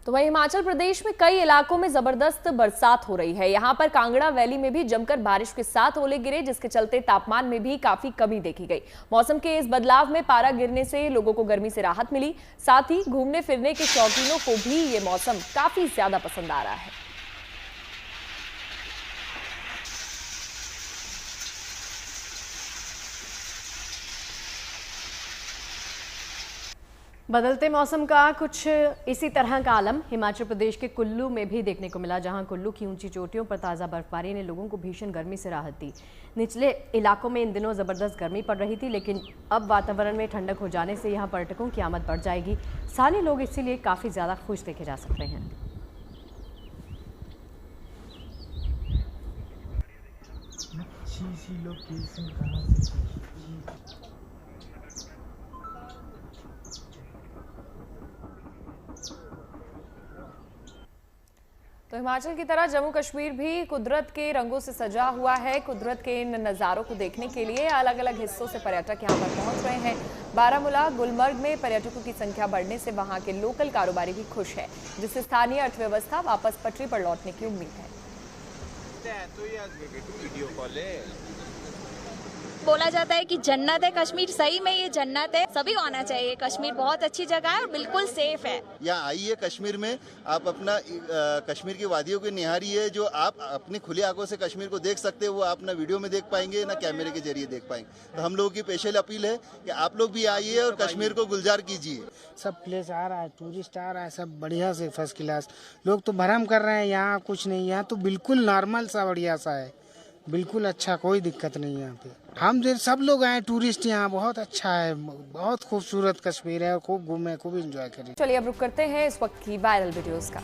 तो वहीं हिमाचल प्रदेश में कई इलाकों में जबरदस्त बरसात हो रही है। यहां पर कांगड़ा वैली में भी जमकर बारिश के साथ ओले गिरे, जिसके चलते तापमान में भी काफी कमी देखी गई। मौसम के इस बदलाव में पारा गिरने से लोगों को गर्मी से राहत मिली। साथ ही घूमने फिरने के शौकीनों को भी ये मौसम काफी ज्यादा पसंद आ रहा है। बदलते मौसम का कुछ इसी तरह का आलम हिमाचल प्रदेश के कुल्लू में भी देखने को मिला, जहां कुल्लू की ऊंची चोटियों पर ताज़ा बर्फबारी ने लोगों को भीषण गर्मी से राहत दी। निचले इलाकों में इन दिनों ज़बरदस्त गर्मी पड़ रही थी, लेकिन अब वातावरण में ठंडक हो जाने से यहां पर्यटकों की आमद बढ़ जाएगी। स्थानीय लोग इसीलिए काफ़ी ज़्यादा खुश देखे जा सकते हैं। तो हिमाचल की तरह जम्मू कश्मीर भी कुदरत के रंगों से सजा हुआ है। कुदरत के इन नज़ारों को देखने के लिए अलग अलग हिस्सों से पर्यटक यहां पर पहुंच रहे हैं। बारामूला, गुलमर्ग में पर्यटकों की संख्या बढ़ने से वहां के लोकल कारोबारी भी खुश है, जिससे स्थानीय अर्थव्यवस्था वापस पटरी पर लौटने की उम्मीद है। तो ये आज वीडियो कॉल है। बोला जाता है कि जन्नत है कश्मीर, सही में ये जन्नत है, सभी को आना चाहिए। कश्मीर बहुत अच्छी जगह है और बिल्कुल सेफ है। यहाँ आइए कश्मीर में, आप अपना कश्मीर की वादियों को निहारिए। जो आप अपनी खुली आंखों से कश्मीर को देख सकते हैं वो आप ना वीडियो में देख पाएंगे ना कैमरे के जरिए देख पाएंगे। तो हम लोगों की स्पेशल अपील है कि आप लोग भी आइए और कश्मीर को गुलजार कीजिए। सब प्लेस आ रहा है, टूरिस्ट आ रहा है, सब बढ़िया से फर्स्ट क्लास। लोग तो भरम कर रहे हैं, यहाँ कुछ नहीं, यहाँ तो बिल्कुल नॉर्मल सा बढ़िया सा है, बिल्कुल अच्छा, कोई दिक्कत नहीं है यहाँ पे। हम सब लोग आए टूरिस्ट, यहाँ बहुत अच्छा है, बहुत खूबसूरत कश्मीर है और खूब घूमे, खूब एंजॉय करें। चलिए अब रुक करते हैं इस वक्त की वायरल वीडियोस का।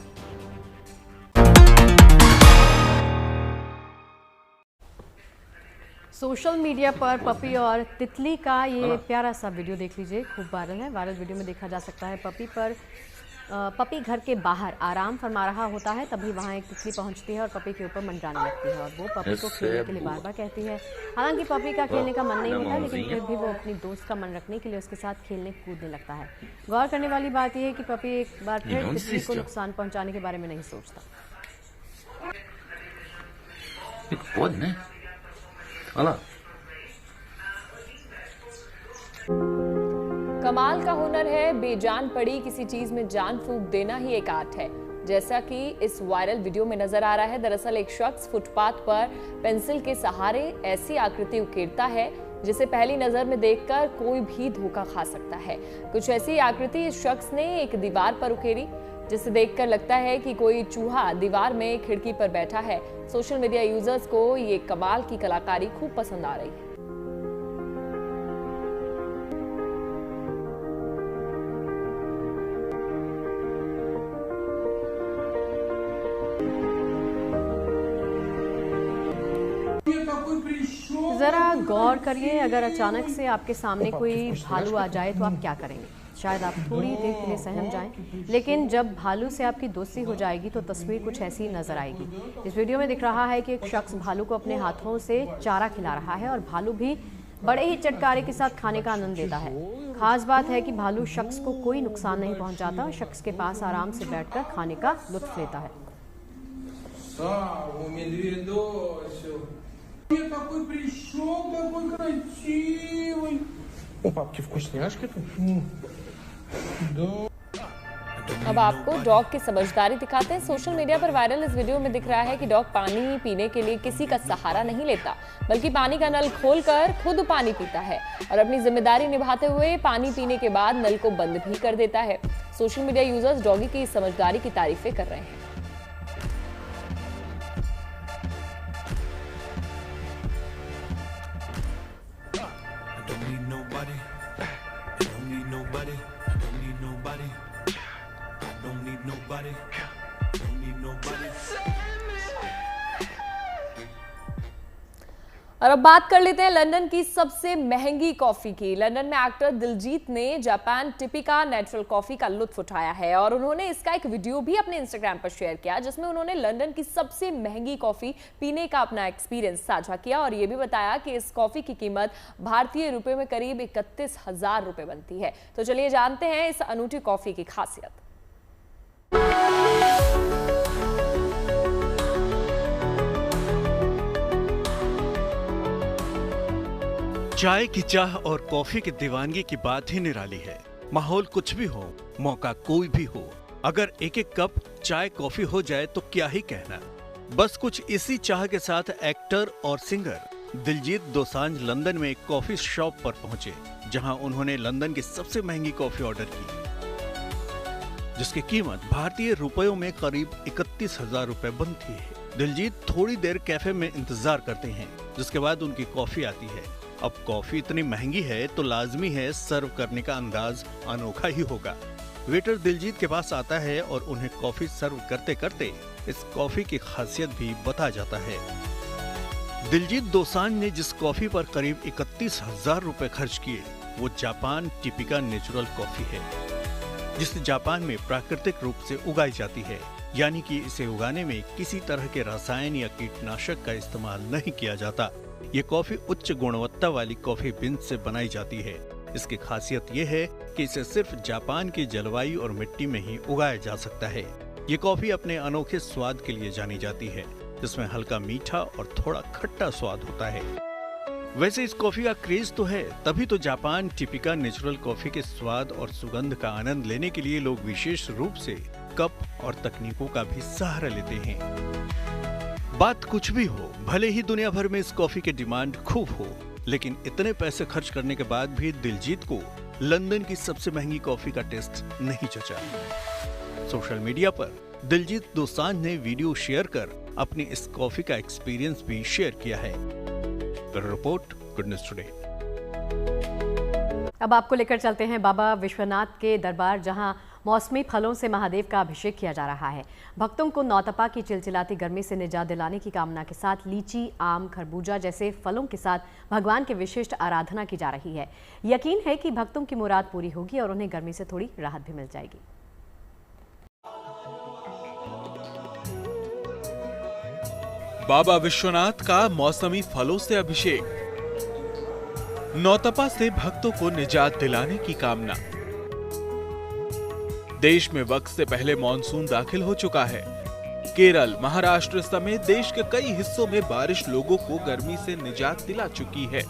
सोशल मीडिया पर पपी और तितली का ये प्यारा सा वीडियो देख लीजिए, खूब वायरल है। वायरल वीडियो में देखा जा सकता है पपी घर के बाहर आराम फरमा रहा होता है, तभी वहाँ एक तितली पहुँचती है और पपी के ऊपर मंडराने लगती है और वो पपी को खेलने के लिए बार बार कहती है। हालांकि पपी का खेलने का मन नहीं होता, लेकिन फिर भी वो अपनी दोस्त का मन रखने के लिए उसके साथ खेलने कूदने लगता है। गौर करने वाली बात यह है कि पपी एक बार फिर तितली को नुकसान पहुँचाने के बारे में नहीं सोचता। कमाल का हुनर है, बेजान पड़ी किसी चीज में जान फूंक देना ही एक आर्ट है, जैसा कि इस वायरल वीडियो में नजर आ रहा है। दरअसल एक शख्स फुटपाथ पर पेंसिल के सहारे ऐसी आकृति उकेरता है जिसे पहली नजर में देखकर कोई भी धोखा खा सकता है। कुछ ऐसी आकृति इस शख्स ने एक दीवार पर उकेरी जिसे देखकर लगता है कि कोई चूहा दीवार में खिड़की पर बैठा है। सोशल मीडिया यूजर्स को ये कमाल की कलाकारी खूब पसंद आ रही है। जरा गौर करिए, अगर अचानक से आपके सामने कोई भालू आ जाए तो आप क्या करेंगे? शायद आप थोड़ी देर के लिए सहम जाएं, लेकिन जब भालू से आपकी दोस्ती हो जाएगी तो तस्वीर कुछ ऐसी नजर आएगी। इस वीडियो में दिख रहा है कि एक शख्स भालू को अपने हाथों से चारा खिला रहा है और भालू भी बड़े ही चटकारे के साथ खाने का आनंद लेता है। खास बात है कि भालू शख्स को कोई नुकसान नहीं पहुंचाता, शख्स के पास आराम से बैठकर खाने का लुत्फ लेता है। Какой прищёк, какой красивый. О, папки вкусняшки тут. Да. अब आपको डॉग की समझदारी दिखाते हैं। सोशल मीडिया पर वायरल इस वीडियो में दिख रहा है कि डॉग पानी पीने के लिए किसी का सहारा नहीं लेता, बल्कि पानी का नल खोलकर खुद पानी पीता है और अपनी जिम्मेदारी निभाते हुए पानी पीने के बाद नल को बंद भी कर देता है। सोशल मीडिया यूजर्स डॉगी की समझदारी की तारीफें कर रहे हैं। और अब बात कर लेते हैं लंदन की सबसे महंगी कॉफी की। लंदन में एक्टर दिलजीत ने जापान टिपिका नेचुरल कॉफी का लुत्फ उठाया है और उन्होंने इसका एक वीडियो भी अपने इंस्टाग्राम पर शेयर किया, जिसमें उन्होंने लंदन की सबसे महंगी कॉफी पीने का अपना एक्सपीरियंस साझा किया और ये भी बताया कि इस कॉफी की कीमत भारतीय रुपए में करीब 31,000 रुपए बनती है। तो चलिए जानते हैं इस अनूठी कॉफी की खासियत। चाय की चाह और कॉफी की दीवानगी की बात ही निराली है। माहौल कुछ भी हो, मौका कोई भी हो, अगर एक एक कप चाय कॉफी हो जाए तो क्या ही कहना। बस कुछ इसी चाह के साथ एक्टर और सिंगर दिलजीत दोसांझ लंदन में एक कॉफी शॉप पर पहुंचे, जहां उन्होंने लंदन की सबसे महंगी कॉफी ऑर्डर की, जिसकी कीमत भारतीय रुपयों में करीब 31,000 रुपए बनती है। दिलजीत थोड़ी देर कैफे में इंतजार करते हैं, जिसके बाद उनकी कॉफी आती है। अब कॉफी इतनी महंगी है तो लाजमी है सर्व करने का अंदाज अनोखा ही होगा। वेटर दिलजीत के पास आता है और उन्हें कॉफी सर्व करते करते इस कॉफी की खासियत भी बता जाता है। दिलजीत दोसांझ ने जिस कॉफी पर करीब 31,000 रुपए खर्च किए वो जापान टिपिका नेचुरल कॉफी है, जिसे जापान में प्राकृतिक रूप से उगाई जाती है, यानी कि इसे उगाने में किसी तरह के रसायन या कीटनाशक का इस्तेमाल नहीं किया जाता। ये कॉफी उच्च गुणवत्ता वाली कॉफी बीन्स से बनाई जाती है। इसकी खासियत ये है कि इसे सिर्फ जापान की जलवायु और मिट्टी में ही उगाया जा सकता है। ये कॉफी अपने अनोखे स्वाद के लिए जानी जाती है, जिसमें हल्का मीठा और थोड़ा खट्टा स्वाद होता है। वैसे इस कॉफी का क्रेज तो है, तभी तो जापान टिपिका नेचुरल कॉफी के स्वाद और सुगंध का आनंद लेने के लिए लोग विशेष रूप से कप और तकनीकों का भी सहारा लेते हैं। बात कुछ भी हो, भले ही दुनिया भर में इस कॉफी की डिमांड खूब हो, लेकिन इतने पैसे खर्च करने के बाद भी दिलजीत को लंदन की सबसे महंगी कॉफी का टेस्ट नहीं जचा। सोशल मीडिया पर दिलजीत दोसांझ ने वीडियो शेयर कर अपनी इस कॉफी का एक्सपीरियंस भी शेयर किया है। Report good news today. अब आपको लेकर चलते हैं बाबा विश्वनाथ के दरबार, जहां मौसमी फलों से महादेव का अभिषेक किया जा रहा है। भक्तों को नौतपा की चिलचिलाती गर्मी से निजात दिलाने की कामना के साथ लीची, आम, खरबूजा जैसे फलों के साथ भगवान की विशिष्ट आराधना की जा रही है। यकीन है कि भक्तों की मुराद पूरी होगी और उन्हें गर्मी से थोड़ी राहत भी मिल जाएगी। बाबा विश्वनाथ का मौसमी फलों से अभिषेक, नौतपा से भक्तों को निजात दिलाने की कामना। देश में वक्त से पहले मॉनसून दाखिल हो चुका है। केरल, महाराष्ट्र समेत देश के कई हिस्सों में बारिश लोगों को गर्मी से निजात दिला चुकी है।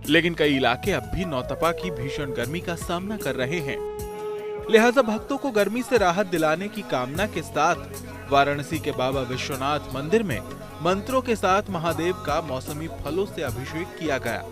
लेकिन कई इलाके अब भी नौतपा की भीषण गर्मी का सामना कर रहे हैं। लिहाजा भक्तों को गर्मी से राहत दिलाने की कामना के साथ वाराणसी के बाबा विश्वनाथ मंदिर में मंत्रों के साथ महादेव का मौसमी फलों से अभिषेक किया गया।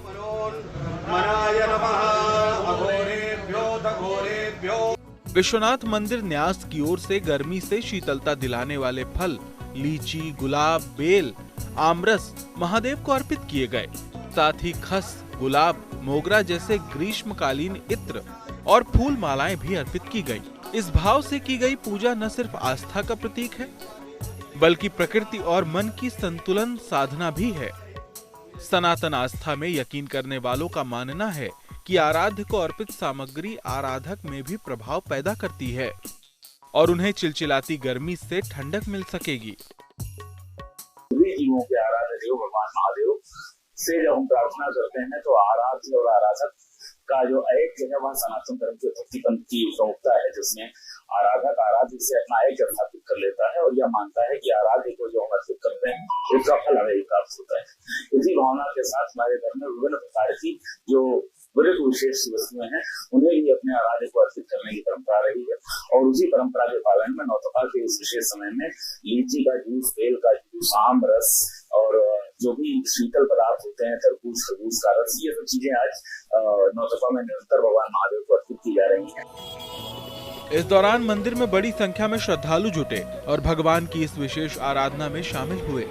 विश्वनाथ मंदिर न्यास की ओर से गर्मी से शीतलता दिलाने वाले फल लीची, गुलाब, बेल, आमरस महादेव को अर्पित किए गए। साथ ही खस, गुलाब, मोगरा जैसे ग्रीष्मकालीन इत्र और फूल मालाएं भी अर्पित की गई। इस भाव से की गई पूजा न सिर्फ आस्था का प्रतीक है, बल्कि प्रकृति और मन की संतुलन साधना भी है। सनातन आस्था में यकीन करने वालों का मानना है कि आराध्य को अर्पित सामग्री आराधक में भी प्रभाव पैदा करती है और उन्हें चिलचिलाती गर्मी से ठंडक मिल सकेगी। जीवों के आराध्य देव भगवान महादेव से जब हम प्रार्थना करते हैं तो आराध्य और आराधक का जो ऐक्य है वह सनातन धर्म के भक्ति पंथ की प्रमुखता है, जिसमें आराधक आराध्य से अपना ऐक्य स्थापित कर लेता है और यह मानता है कि आराध्य को जो हम अर्पित करते हैं उसका फल हमें प्राप्त होता है। इसी भावना के साथ हमारे धर्म में विभिन्न प्रकार की जो बड़े विशेष वस्तुएं हैं उन्हें भी अपने आराध्य को अर्पित करने की परंपरा रही है और उसी परंपरा के पालन में नौतपा के इस विशेष समय में लीची का जूस, बेल का जूस, आम रस और जो भी शीतल पदार्थ होते हैं, तरबूज, खरबूज का रस, ये सब चीजें आज नौतपा में निरंतर भगवान महादेव को अर्पित की जा रही हैं। इस दौरान मंदिर में बड़ी संख्या में श्रद्धालु जुटे और भगवान की इस विशेष आराधना में शामिल हुए।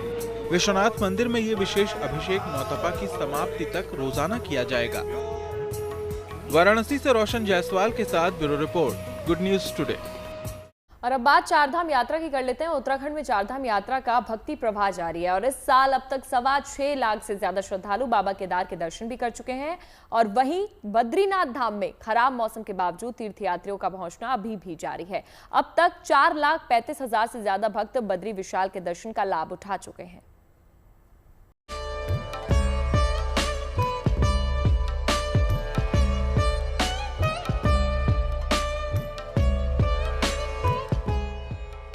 विश्वनाथ मंदिर में ये विशेष अभिषेक नौतपा की समाप्ति तक रोजाना किया जाएगा। वाराणसी से रोशन जायसवाल के साथ bureau report, good news today. और अब बात चारधाम यात्रा की कर लेते हैं। उत्तराखंड में चारधाम यात्रा का भक्ति प्रवाह जारी है और इस साल अब तक 6.25 लाख से ज्यादा श्रद्धालु बाबा केदार के दर्शन भी कर चुके हैं। और वहीं बद्रीनाथ धाम में खराब मौसम के बावजूद तीर्थयात्रियों का पहुंचना अभी भी जारी है। अब तक 4,35,000 से ज्यादा भक्त बद्री विशाल के दर्शन का लाभ उठा चुके हैं।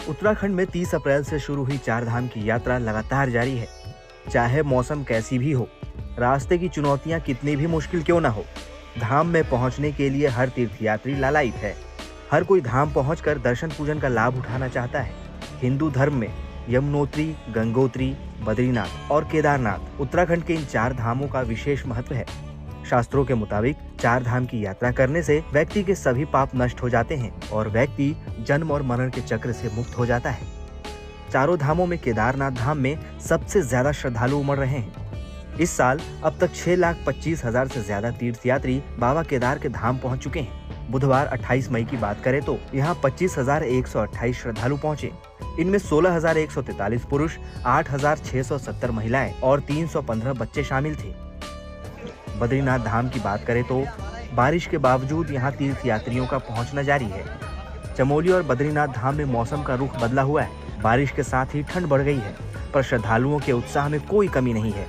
उत्तराखंड में 30 अप्रैल से शुरू हुई चारधाम की यात्रा लगातार जारी है। चाहे मौसम कैसी भी हो, रास्ते की चुनौतियां कितनी भी मुश्किल क्यों ना हो, धाम में पहुंचने के लिए हर तीर्थयात्री लालायित है। हर कोई धाम पहुंचकर दर्शन पूजन का लाभ उठाना चाहता है। हिंदू धर्म में यमुनोत्री, गंगोत्री, बद्रीनाथ और केदारनाथ उत्तराखंड के इन 4 धामों का विशेष महत्व है। शास्त्रों के मुताबिक 4 धाम की यात्रा करने से व्यक्ति के सभी पाप नष्ट हो जाते हैं और व्यक्ति जन्म और मरण के चक्र से मुक्त हो जाता है। चारों धामों में केदारनाथ धाम में सबसे ज्यादा श्रद्धालु उमड़ रहे हैं। इस साल अब तक 6,25,000 से ज्यादा तीर्थयात्री बाबा केदार के धाम पहुंच चुके हैं। बुधवार 28 मई की बात करें तो यहाँ 25,128 श्रद्धालु पहुँचे। इनमें 16,143 पुरुष, 8,670 महिलाएं और 315 बच्चे शामिल थे। बद्रीनाथ धाम की बात करें तो बारिश के बावजूद यहाँ तीर्थयात्रियों का पहुंचना जारी है। चमोली और बद्रीनाथ धाम में मौसम का रुख बदला हुआ है। बारिश के साथ ही ठंड बढ़ गई है, पर श्रद्धालुओं के उत्साह में कोई कमी नहीं है।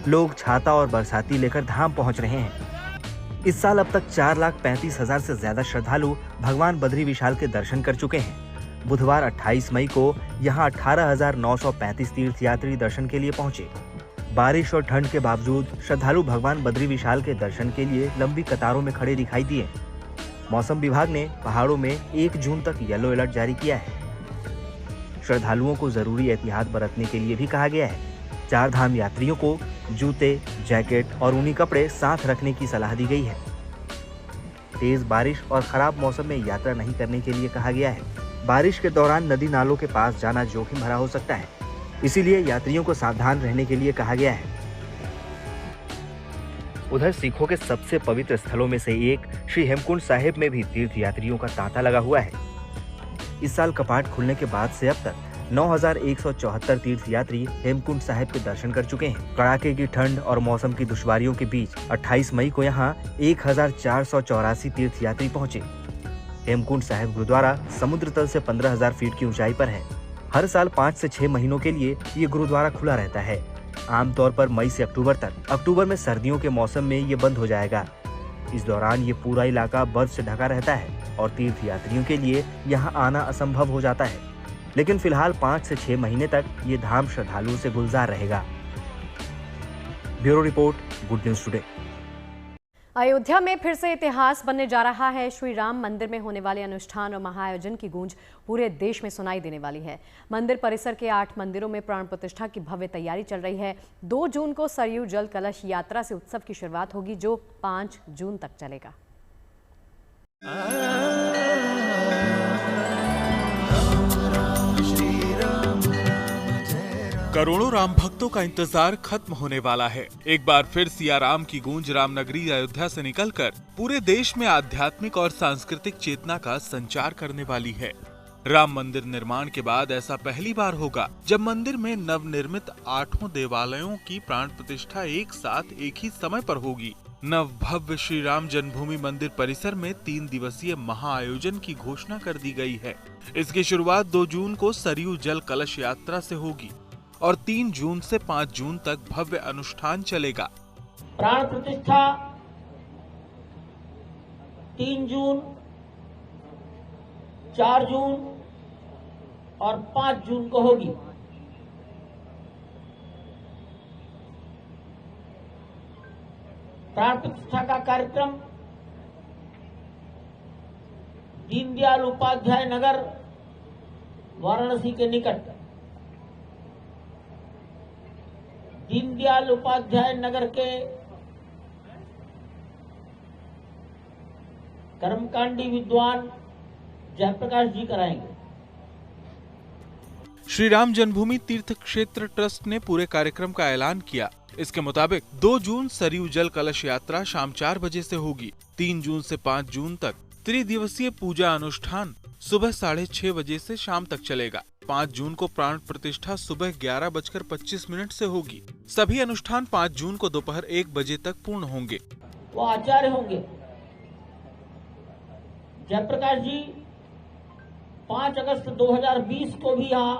लोग छाता और बरसाती लेकर धाम पहुंच रहे हैं। इस साल अब तक 4,35,000 से ज्यादा श्रद्धालु भगवान बद्री विशाल के दर्शन कर चुके हैं। बुधवार 28 मई को यहाँ 18,935 तीर्थयात्री दर्शन के लिए पहुंचे। बारिश और ठंड के बावजूद श्रद्धालु भगवान बद्री विशाल के दर्शन के लिए लंबी कतारों में खड़े दिखाई दिए। मौसम विभाग ने पहाड़ों में 1 जून तक येलो अलर्ट जारी किया है। श्रद्धालुओं को जरूरी एहतियात बरतने के लिए भी कहा गया है। 4 धाम यात्रियों को जूते, जैकेट और ऊनी कपड़े साथ रखने की सलाह दी गई है। तेज बारिश और खराब मौसम में यात्रा नहीं करने के लिए कहा गया है। बारिश के दौरान नदी नालों के पास जाना जोखिम भरा हो सकता है, इसीलिए यात्रियों को सावधान रहने के लिए कहा गया है। उधर सिखों के सबसे पवित्र स्थलों में से एक श्री हेमकुंड साहिब में भी तीर्थयात्रियों का तांता लगा हुआ है। इस साल कपाट खुलने के बाद से अब तक 9,174 तीर्थयात्री हेमकुंड साहिब के दर्शन कर चुके हैं। कड़ाके की ठंड और मौसम की दुश्वारियों के बीच 28 मई को यहाँ 1,484 तीर्थयात्री पहुँचे। हेमकुंड साहिब गुरुद्वारा समुद्र तल से 15,000 फीट की ऊंचाई पर है। हर साल 5 से 6 महीनों के लिए ये गुरुद्वारा खुला रहता है, आमतौर पर मई से अक्टूबर तक। अक्टूबर में सर्दियों के मौसम में ये बंद हो जाएगा। इस दौरान ये पूरा इलाका बर्फ से ढका रहता है और तीर्थयात्रियों के लिए यहाँ आना असंभव हो जाता है। लेकिन फिलहाल 5 से 6 महीने तक ये धाम श्रद्धालुओं से गुलजार रहेगा। Bureau report, good news today. Ayodhya में फिर से इतिहास बनने जा रहा है। श्री राम मंदिर में होने वाले अनुष्ठान और महाआयोजन की गूंज पूरे देश में सुनाई देने वाली है। मंदिर परिसर के 8 मंदिरों में प्राण प्रतिष्ठा की भव्य तैयारी चल रही है। 2 जून को सरयू जल कलश यात्रा से उत्सव की शुरुआत होगी, जो 5 जून तक चलेगा। करोड़ों राम भक्तों का इंतजार खत्म होने वाला है। एक बार फिर सिया राम की गूंज रामनगरी अयोध्या से निकलकर पूरे देश में आध्यात्मिक और सांस्कृतिक चेतना का संचार करने वाली है। राम मंदिर निर्माण के बाद ऐसा पहली बार होगा जब मंदिर में नवनिर्मित 8 देवालयों की प्राण प्रतिष्ठा एक साथ एक ही समय पर होगी। नव भव्य श्री राम जन्मभूमि मंदिर परिसर में 3 दिवसीय महाआयोजन की घोषणा कर दी गई है। इसकी शुरुआत 2 जून को सरयू जल कलश यात्रा से होगी और 3 जून से 5 जून तक भव्य अनुष्ठान चलेगा। प्राण प्रतिष्ठा 3 जून, 4 जून और 5 जून को होगी। प्राण प्रतिष्ठा का कार्यक्रम दीनदयाल उपाध्याय नगर, वाराणसी के निकट दीनदयाल उपाध्याय नगर के कर्मकांडी विद्वान जयप्रकाश जी कराएंगे। श्री राम जन्मभूमि तीर्थ क्षेत्र ट्रस्ट ने पूरे कार्यक्रम का ऐलान किया। इसके मुताबिक 2 जून सरयू जल कलश यात्रा शाम 4 बजे से होगी। 3 जून से 5 जून तक त्रिदिवसीय पूजा अनुष्ठान सुबह 6:30 बजे से शाम तक चलेगा। 5 जून को प्राण प्रतिष्ठा सुबह 11:25 से होगी। सभी अनुष्ठान 5 जून को दोपहर 1 बजे तक पूर्ण होंगे। वो आचार्य होंगे जयप्रकाश जी 5 अगस्त 2020 को भी यहाँ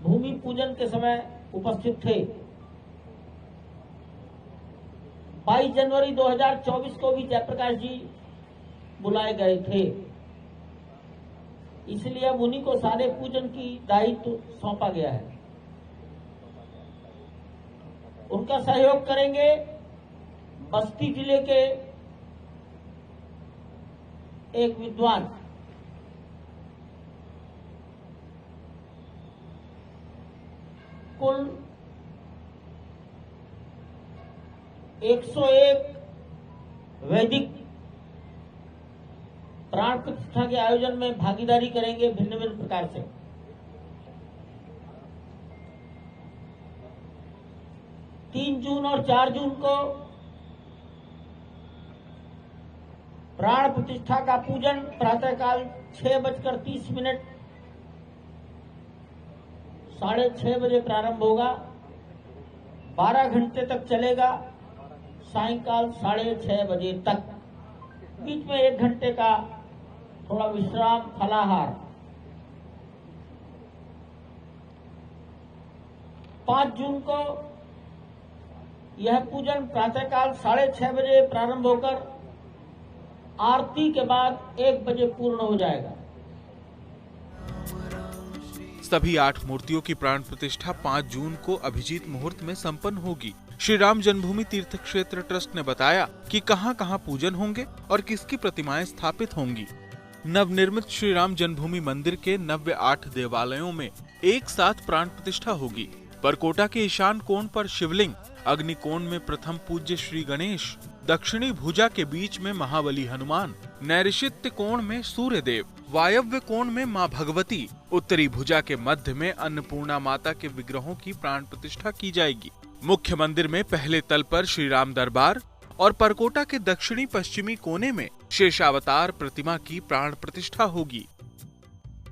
भूमि पूजन के समय उपस्थित थे। 22 जनवरी 2024 को भी जयप्रकाश जी बुलाए गए थे, इसलिए अब उन्हीं को सारे पूजन की दायित्व सौंपा गया है। उनका सहयोग करेंगे बस्ती जिले के एक विद्वान। कुल 101 वैदिक प्राण प्रतिष्ठा के आयोजन में भागीदारी करेंगे भिन्न भिन्न प्रकार से। तीन जून और 4 जून को प्राण प्रतिष्ठा का पूजन प्रातःकाल 6:30 6:30 बजे प्रारंभ होगा, 12 घंटे तक चलेगा, सायंकाल 6:30 बजे तक। बीच में 1 घंटे का थोड़ा विश्राम, फलाहार। 5 जून को यह पूजन प्रातःकाल 6:30 बजे प्रारंभ होकर आरती के बाद 1 बजे पूर्ण हो जाएगा। सभी 8 मूर्तियों की प्राण प्रतिष्ठा 5 जून को अभिजीत मुहूर्त में संपन्न होगी। श्री राम जन्मभूमि तीर्थ क्षेत्र ट्रस्ट ने बताया कि कहां-कहां पूजन होंगे और किसकी प्रतिमाएं स्थापित होंगी। नवनिर्मित श्री राम जन्मभूमि मंदिर के नव्य 8 देवालयों में एक साथ प्राण प्रतिष्ठा होगी। परकोटा के ईशान कोण पर शिवलिंग, अग्नि कोण में प्रथम पूज्य श्री गणेश, दक्षिणी भुजा के बीच में महाबली हनुमान, नैऋत्य कोण में सूर्य देव, वायव्य कोण में मां भगवती, उत्तरी भुजा के मध्य में अन्नपूर्णा माता के विग्रहों की प्राण प्रतिष्ठा की जाएगी। मुख्य मंदिर में पहले तल पर श्री राम दरबार और परकोटा के दक्षिणी पश्चिमी कोने में शेषावतार प्रतिमा की प्राण प्रतिष्ठा होगी।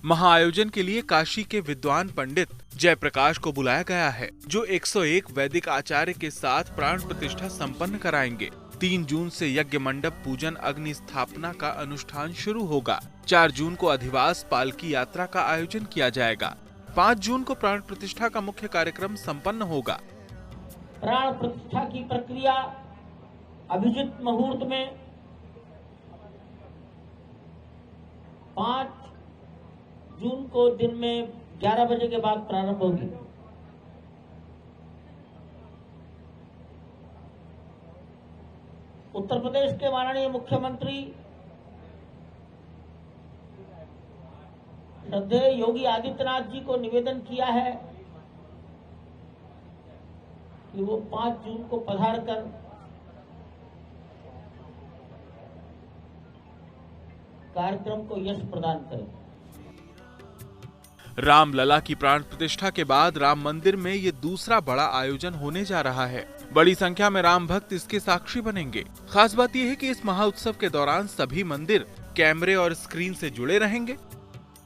महाआयोजन के लिए काशी के विद्वान पंडित जयप्रकाश को बुलाया गया है, जो 101 वैदिक आचार्य के साथ प्राण प्रतिष्ठा संपन्न कराएंगे। 3 जून से यज्ञ मंडप पूजन अग्नि स्थापना का अनुष्ठान शुरू होगा। 4 जून को अधिवास पालकी यात्रा का आयोजन किया जाएगा। 5 जून को प्राण प्रतिष्ठा का मुख्य कार्यक्रम संपन्न होगा। प्राण प्रतिष्ठा की प्रक्रिया अभिजीत मुहूर्त में 5 जून को दिन में 11 बजे के बाद प्रारंभ होगी। उत्तर प्रदेश के माननीय मुख्यमंत्री श्रद्धेय योगी आदित्यनाथ जी को निवेदन किया है कि वो 5 जून को पधार कर कार्यक्रम को यश प्रदान करें। रामलला की प्राण प्रतिष्ठा के बाद राम मंदिर में ये दूसरा बड़ा आयोजन होने जा रहा है। बड़ी संख्या में राम भक्त इसके साक्षी बनेंगे। खास बात यह है कि इस महाउत्सव के दौरान सभी मंदिर कैमरे और स्क्रीन से जुड़े रहेंगे,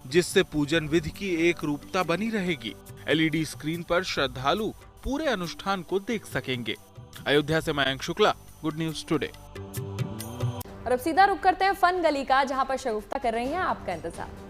जिससे पूजन विधि की एक रूपता बनी रहेगी। LED स्क्रीन पर श्रद्धालु पूरे अनुष्ठान को देख सकेंगे। अयोध्या से Mayank Shukla, good news today. और अब सीधा रुख करते हैं फन गली का, जहां पर शगुफ्ता कर रही हैं आपका इंतजार।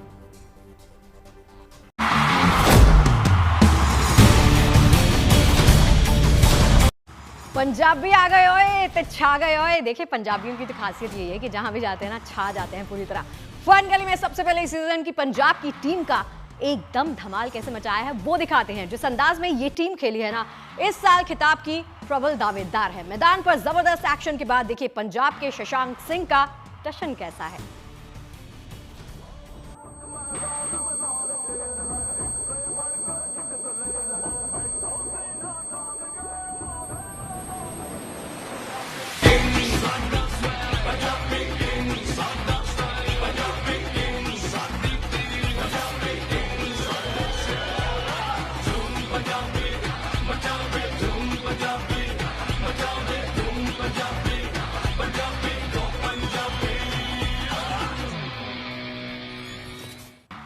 पंजाबी आ गए ओए ते छा गए ओए। देखिए पंजाबियों की तो खासियत ये है कि जहां भी जाते हैं ना छा जाते हैं पूरी तरह। फन गली में सबसे पहले इस सीजन की पंजाब की टीम का एकदम धमाल कैसे मचाया है वो दिखाते हैं। जिस अंदाज में ये टीम खेली है ना, इस साल खिताब की प्रबल दावेदार है। मैदान पर जबरदस्त एक्शन के बाद देखिए पंजाब के शशांक सिंह का टशन कैसा है।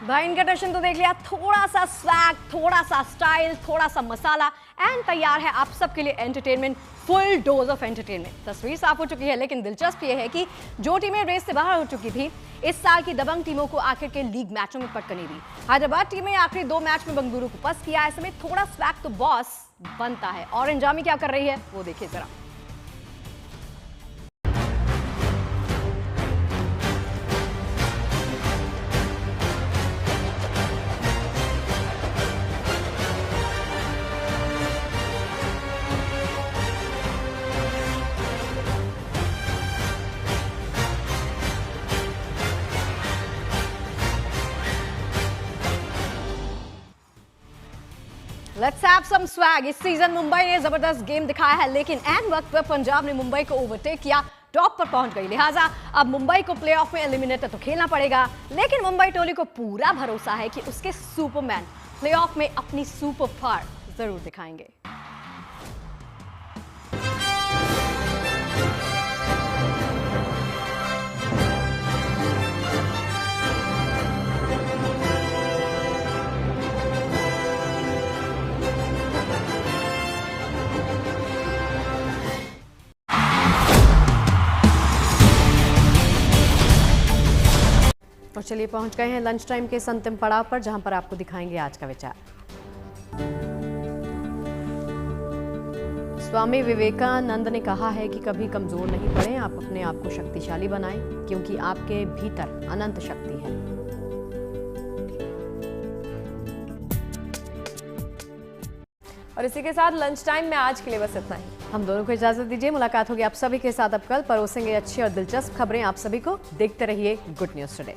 भाई इनका टशन तो देख लिया, थोड़ा सा स्वैग, थोड़ा सा स्टाइल, थोड़ा सा मसाला एंड तैयार है आप सबके लिए entertainment, full dose of entertainment. तस्वीर साफ हो चुकी है, लेकिन दिलचस्प ये है कि जो टीमें रेस से बाहर हो चुकी थी, इस साल की दबंग टीमों को आखिर के लीग मैचों में पटक नहीं दी। हैदराबाद टीम ने आखिरी 2 मैच में बंगलुरु को पस्त किया। ऐसे में थोड़ा स्वैग तो बॉस बनता है। और अंजामी क्या कर रही है वो देखिए जरा। Let's have some swag। इस सीजन मुंबई ने जबरदस्त गेम दिखाया है, लेकिन एन वक्त पर पंजाब ने मुंबई को ओवरटेक किया, टॉप पर पहुंच गई। लिहाजा अब मुंबई को प्लेऑफ में एलिमिनेटर तो खेलना पड़ेगा, लेकिन मुंबई टोली को पूरा भरोसा है कि उसके सुपरमैन प्लेऑफ में अपनी सुपर पावर जरूर दिखाएंगे। और चलिए पहुंच गए हैं लंच टाइम के अंतिम पड़ाव पर, जहां पर आपको दिखाएंगे आज का विचार। स्वामी विवेकानंद ने कहा है कि कभी कमजोर नहीं पड़े, आप अपने आप को शक्तिशाली बनाएं, क्योंकि आपके भीतर अनंत शक्ति है। और इसी के साथ लंच टाइम में आज के लिए बस इतना ही। हम दोनों को इजाजत दीजिए। मुलाकात होगी आप सभी के साथ अब कल। परोसेंगे अच्छी और दिलचस्प खबरें आप सभी को। देखते रहिए गुड न्यूज टुडे।